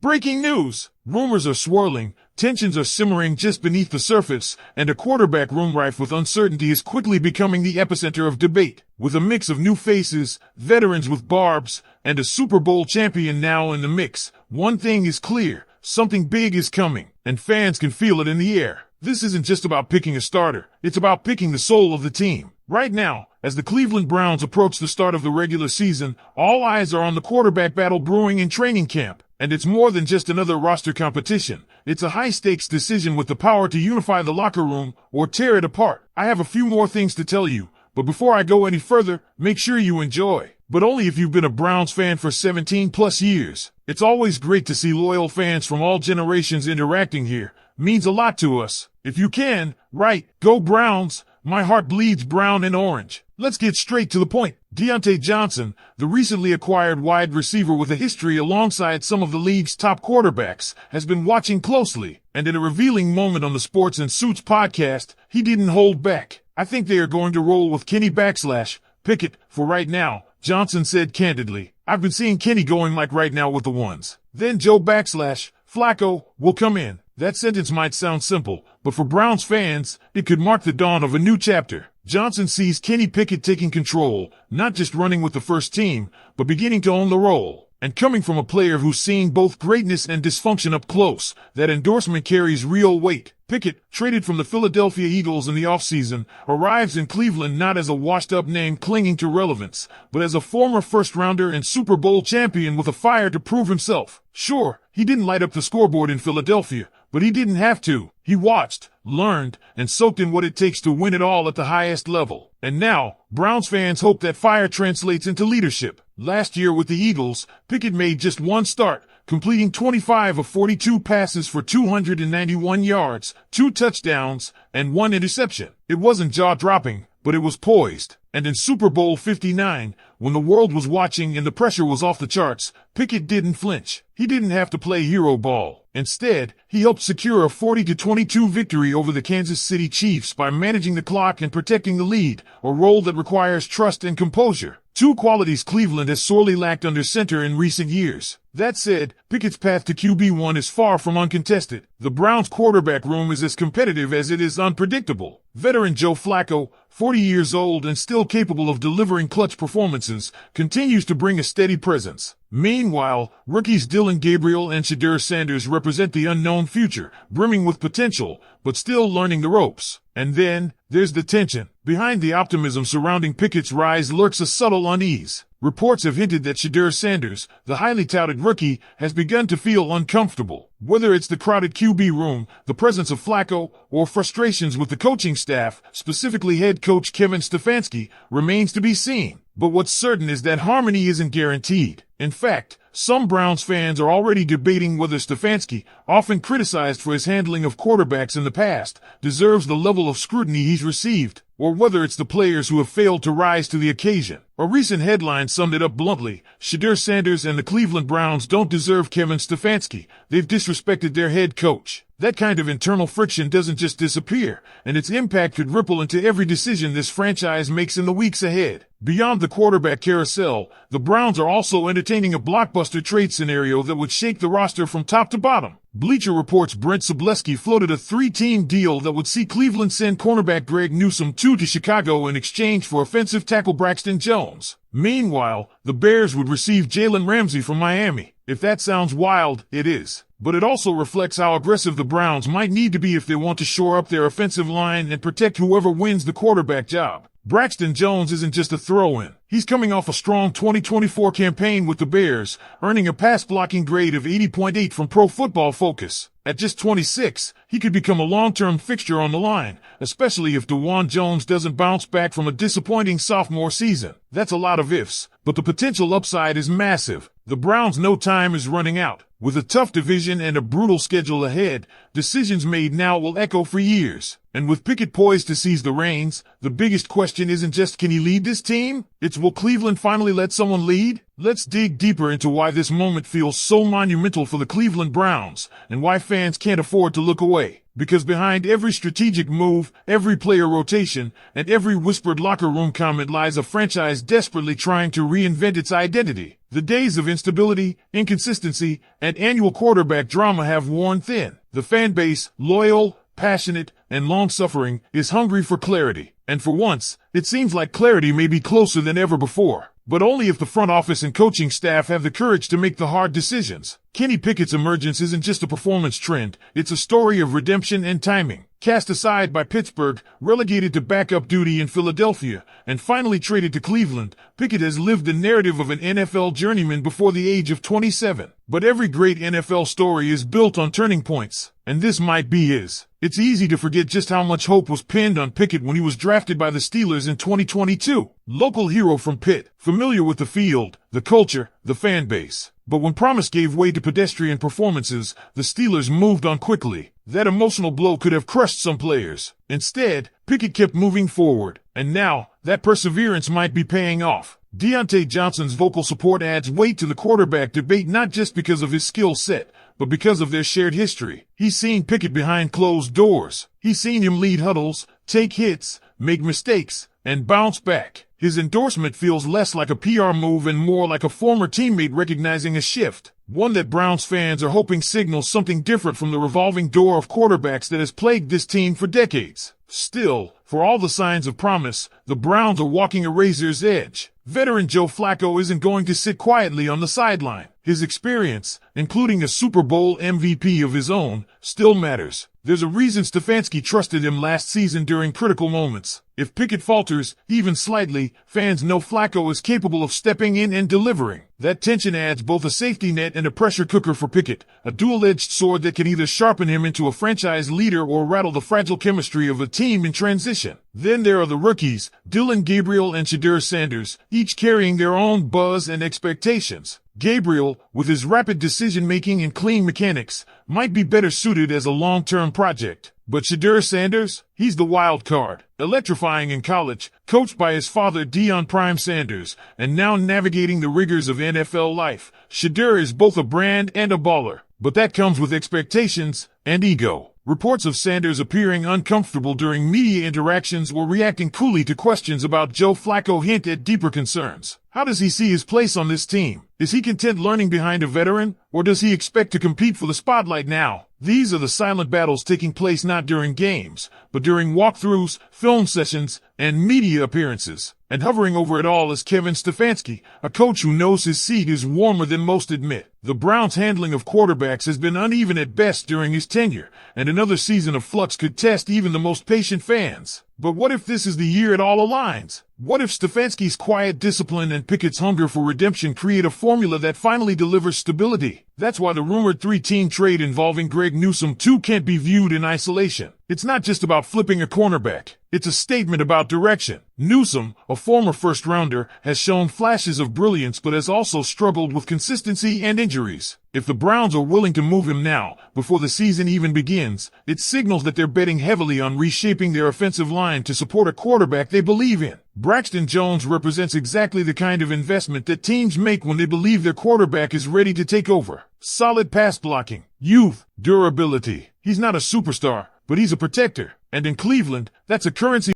Breaking news! Rumors are swirling, tensions are simmering just beneath the surface, and a quarterback room rife with uncertainty is quickly becoming the epicenter of debate. With a mix of new faces, veterans with barbs, and a Super Bowl champion now in the mix, one thing is clear: something big is coming, and fans can feel it in the air. This isn't just about picking a starter, it's about picking the soul of the team. Right now, as the Cleveland Browns approach the start of the regular season, all eyes are on the quarterback battle brewing in training camp. And it's more than just another roster competition. It's a high-stakes decision with the power to unify the locker room or tear it apart. I have a few more things to tell you, but before I go any further, make sure you enjoy. But only if you've been a Browns fan for 17 plus years. It's always great to see loyal fans from all generations interacting here. Means a lot to us. If you can, right, go Browns. My heart bleeds brown and orange. Let's get straight to the point. Diontae Johnson, the recently acquired wide receiver with a history alongside some of the league's top quarterbacks, has been watching closely, and in a revealing moment on the Sports and Suits podcast, he didn't hold back. I think they are going to roll with Kenny / Pickett for right now, Johnson said candidly. I've been seeing Kenny going like right now with the ones. Then Joe / Flacco will come in. That sentence might sound simple, but for Browns fans, it could mark the dawn of a new chapter. Johnson sees Kenny Pickett taking control, not just running with the first team, but beginning to own the role. And coming from a player who's seen both greatness and dysfunction up close, that endorsement carries real weight. Pickett, traded from the Philadelphia Eagles in the offseason, arrives in Cleveland not as a washed-up name clinging to relevance, but as a former first-rounder and Super Bowl champion with a fire to prove himself. Sure, he didn't light up the scoreboard in Philadelphia, but he didn't have to. He watched, learned, and soaked in what it takes to win it all at the highest level. And now, Browns fans hope that fire translates into leadership. Last year with the Eagles, Pickett made just one start, completing 25 of 42 passes for 291 yards, 2 touchdowns, and 1 interception. It wasn't jaw-dropping, but it was poised. And in Super Bowl 59, when the world was watching and the pressure was off the charts, Pickett didn't flinch. He didn't have to play hero ball. Instead, he helped secure a 40-22 victory over the Kansas City Chiefs by managing the clock and protecting the lead, a role that requires trust and composure. Two qualities Cleveland has sorely lacked under center in recent years. That said, Pickett's path to QB1 is far from uncontested. The Browns' quarterback room is as competitive as it is unpredictable. Veteran Joe Flacco, 40 years old and still capable of delivering clutch performances, continues to bring a steady presence. Meanwhile, rookies Dillon Gabriel and Shedeur Sanders represent the unknown future, brimming with potential, but still learning the ropes. And then, there's the tension. Behind the optimism surrounding Pickett's rise lurks a subtle unease. Reports have hinted that Shedeur Sanders, the highly touted rookie, has begun to feel uncomfortable. Whether it's the crowded QB room, the presence of Flacco, or frustrations with the coaching staff, specifically head coach Kevin Stefanski, remains to be seen. But what's certain is that harmony isn't guaranteed. In fact, some Browns fans are already debating whether Stefanski, often criticized for his handling of quarterbacks in the past, deserves the level of scrutiny he's received, or whether it's the players who have failed to rise to the occasion. A recent headline summed it up bluntly: Shedeur Sanders and the Cleveland Browns don't deserve Kevin Stefanski. They've disrespected their head coach. That kind of internal friction doesn't just disappear, and its impact could ripple into every decision this franchise makes in the weeks ahead. Beyond the quarterback carousel, the Browns are also entertaining a blockbuster trade scenario that would shake the roster from top to bottom. Bleacher Report's Brent Sobleski floated a 3-team deal that would see Cleveland send cornerback Greg Newsome to Chicago in exchange for offensive tackle Braxton Jones. Meanwhile, the Bears would receive Jalen Ramsey from Miami. If that sounds wild, it is. But it also reflects how aggressive the Browns might need to be if they want to shore up their offensive line and protect whoever wins the quarterback job. Braxton Jones isn't just a throw-in. He's coming off a strong 2024 campaign with the Bears, earning a pass-blocking grade of 80.8 from Pro Football Focus. At just 26, he could become a long-term fixture on the line, especially if DeJuan Jones doesn't bounce back from a disappointing sophomore season. That's a lot of ifs, but the potential upside is massive. The Browns know time is running out. With a tough division and a brutal schedule ahead, decisions made now will echo for years. And with Pickett poised to seize the reins, the biggest question isn't just can he lead this team? It's will Cleveland finally let someone lead? Let's dig deeper into why this moment feels so monumental for the Cleveland Browns, and why fans can't afford to look away. Because behind every strategic move, every player rotation, and every whispered locker room comment lies a franchise desperately trying to reinvent its identity. The days of instability, inconsistency, and annual quarterback drama have worn thin. The fan base, loyal, passionate, and long-suffering, is hungry for clarity. And for once, it seems like clarity may be closer than ever before. But only if the front office and coaching staff have the courage to make the hard decisions. Kenny Pickett's emergence isn't just a performance trend, it's a story of redemption and timing. Cast aside by Pittsburgh, relegated to backup duty in Philadelphia, and finally traded to Cleveland, Pickett has lived the narrative of an NFL journeyman before the age of 27. But every great NFL story is built on turning points, and this might be his. It's easy to forget just how much hope was pinned on Pickett when he was drafted by the Steelers in 2022. Local hero from Pitt, familiar with the field, the culture, the fan base. But when promise gave way to pedestrian performances, the Steelers moved on quickly. That emotional blow could have crushed some players. Instead, Pickett kept moving forward, and now, that perseverance might be paying off. Deontay Johnson's vocal support adds weight to the quarterback debate not just because of his skill set, but because of their shared history. He's seen Pickett behind closed doors. He's seen him lead huddles, take hits, make mistakes, and bounce back. His endorsement feels less like a PR move and more like a former teammate recognizing a shift, one that Browns fans are hoping signals something different from the revolving door of quarterbacks that has plagued this team for decades. Still, for all the signs of promise, the Browns are walking a razor's edge. Veteran Joe Flacco isn't going to sit quietly on the sideline. His experience, including a Super Bowl MVP of his own, still matters. There's a reason Stefanski trusted him last season during critical moments. If Pickett falters, even slightly, fans know Flacco is capable of stepping in and delivering. That tension adds both a safety net and a pressure cooker for Pickett, a dual-edged sword that can either sharpen him into a franchise leader or rattle the fragile chemistry of a team in transition. Then there are the rookies, Dillon Gabriel and Shedeur Sanders, each carrying their own buzz and expectations. Gabriel, with his rapid decision-making and clean mechanics, might be better suited as a long-term project. But Shedeur Sanders? He's the wild card. Electrifying in college, coached by his father Deion Prime Sanders, and now navigating the rigors of NFL life, Shedeur is both a brand and a baller. But that comes with expectations and ego. Reports of Sanders appearing uncomfortable during media interactions or reacting coolly to questions about Joe Flacco hint at deeper concerns. How does he see his place on this team? Is he content learning behind a veteran, or does he expect to compete for the spotlight now? These are the silent battles taking place not during games, but during walkthroughs, film sessions, and media appearances. And hovering over it all is Kevin Stefanski, a coach who knows his seat is warmer than most admit. The Browns' handling of quarterbacks has been uneven at best during his tenure, and another season of flux could test even the most patient fans. But what if this is the year it all aligns? What if Stefanski's quiet discipline and Pickett's hunger for redemption create a formula that finally delivers stability? That's why the rumored three-team trade involving Greg Newsome too can't be viewed in isolation. It's not just about flipping a cornerback. It's a statement about direction. Newsome, a former first-rounder, has shown flashes of brilliance but has also struggled with consistency and injuries. If the Browns are willing to move him now, before the season even begins, it signals that they're betting heavily on reshaping their offensive line to support a quarterback they believe in. Braxton Jones represents exactly the kind of investment that teams make when they believe their quarterback is ready to take over. Solid pass blocking, youth, durability. He's not a superstar, but he's a protector. And in Cleveland, that's a currency